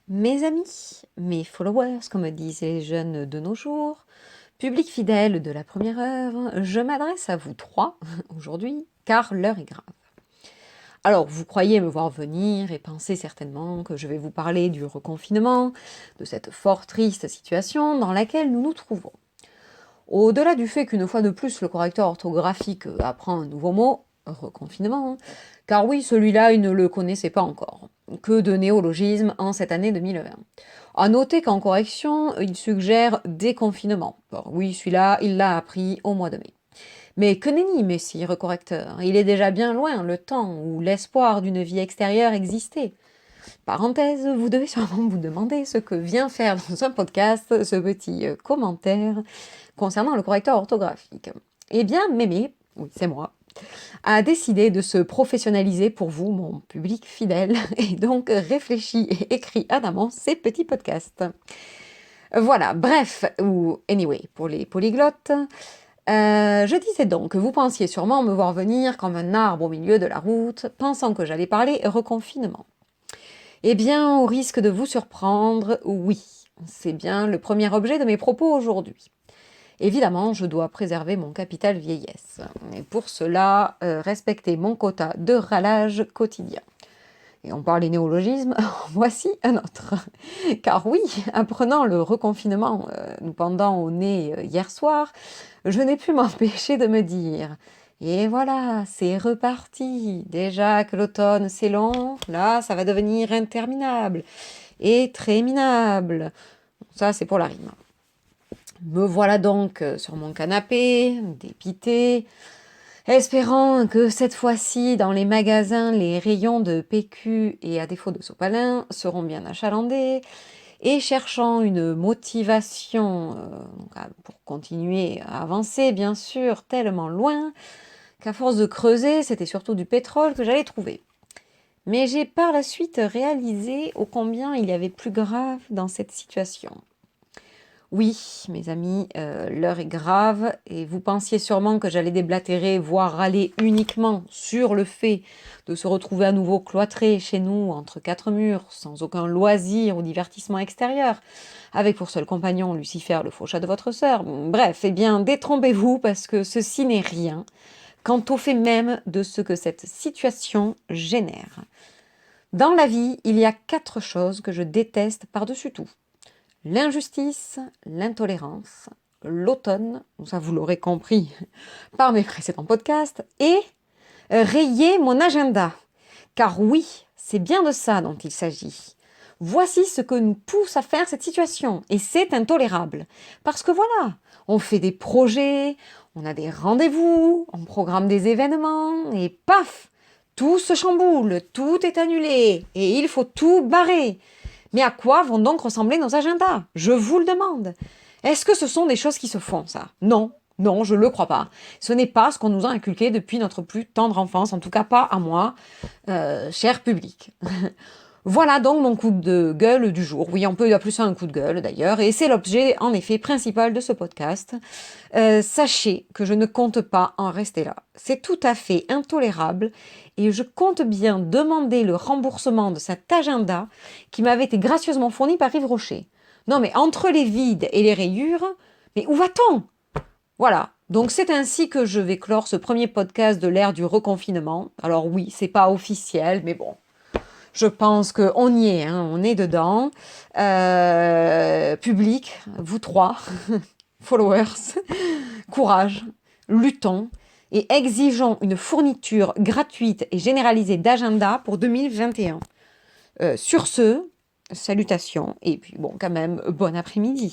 Mes amis, mes followers, comme disent les jeunes de nos jours, public fidèle de la première heure, je m'adresse à vous trois aujourd'hui, car l'heure est grave. Alors, vous croyez me voir venir et pensez certainement que je vais vous parler du reconfinement, de cette fort triste situation dans laquelle nous nous trouvons. Au-delà du fait qu'une fois de plus le correcteur orthographique apprend un nouveau mot, reconfinement, car oui, celui-là, il ne le connaissait pas encore. Que de néologismes en cette année 2020. À noter qu'en correction, il suggère déconfinement. Bon, oui, celui-là, il l'a appris au mois de mai. Mais que nenni, messire correcteur, il est déjà bien loin le temps où l'espoir d'une vie extérieure existait. Parenthèse, vous devez sûrement vous demander ce que vient faire dans un podcast ce petit commentaire concernant le correcteur orthographique. Eh bien, Mémé, oui, c'est moi, a décidé de se professionnaliser pour vous, mon public fidèle, et donc réfléchit et écrit adamant ces petits podcasts. Voilà, bref, ou anyway, pour les polyglottes. Je disais donc que vous pensiez sûrement me voir venir comme un arbre au milieu de la route, pensant que j'allais parler reconfinement. Eh bien, au risque de vous surprendre, oui, c'est bien le premier objet de mes propos aujourd'hui. Évidemment, je dois préserver mon capital vieillesse, et pour cela, respecter mon quota de râlage quotidien. Et on parle des néologismes, voici un autre. Car oui, apprenant le reconfinement nous pendant au nez hier soir, je n'ai pu m'empêcher de me dire et voilà, c'est reparti. Déjà que l'automne c'est long, là ça va devenir interminable et très minable. Ça c'est pour la rime. Me voilà donc sur mon canapé, dépité, espérant que cette fois-ci, dans les magasins, les rayons de PQ et à défaut de sopalin seront bien achalandés, et cherchant une motivation pour continuer à avancer, bien sûr, tellement loin, qu'à force de creuser, c'était surtout du pétrole que j'allais trouver. Mais j'ai par la suite réalisé ô combien il y avait plus grave dans cette situation. Oui, mes amis, l'heure est grave et vous pensiez sûrement que j'allais déblatérer, voire râler uniquement sur le fait de se retrouver à nouveau cloîtré chez nous, entre quatre murs, sans aucun loisir ou divertissement extérieur, avec pour seul compagnon Lucifer, le faux chat de votre sœur. Bref, eh bien, détrompez-vous parce que ceci n'est rien quant au fait même de ce que cette situation génère. Dans la vie, il y a 4 choses que je déteste par-dessus tout. L'injustice, l'intolérance, l'automne, ça vous l'aurez compris par mes précédents podcasts, et rayer mon agenda. Car oui, c'est bien de ça dont il s'agit. Voici ce que nous pousse à faire cette situation, et c'est intolérable. Parce que voilà, on fait des projets, on a des rendez-vous, on programme des événements, et paf, tout se chamboule, tout est annulé, et il faut tout barrer. Mais à quoi vont donc ressembler nos agendas? Je vous le demande. Est-ce que ce sont des choses qui se font, ça? Non, non, je ne le crois pas. Ce n'est pas ce qu'on nous a inculqué depuis notre plus tendre enfance, en tout cas pas à moi, cher public. Voilà donc mon coup de gueule du jour. Oui, on peut appeler ça un coup de gueule d'ailleurs, et c'est l'objet en effet principal de ce podcast. Sachez que je ne compte pas en rester là. C'est tout à fait intolérable et je compte bien demander le remboursement de cet agenda qui m'avait été gracieusement fourni par Yves Rocher. Non mais entre les vides et les rayures, mais où va-t-on? Voilà, donc c'est ainsi que je vais clore ce premier podcast de l'ère du reconfinement. Alors oui, c'est pas officiel, mais bon, je pense qu'on y est, hein, on est dedans. Public, vous trois, followers, courage, luttons et exigeons une fourniture gratuite et généralisée d'agenda pour 2021. Sur ce, salutations et puis bon, quand même, bon après-midi.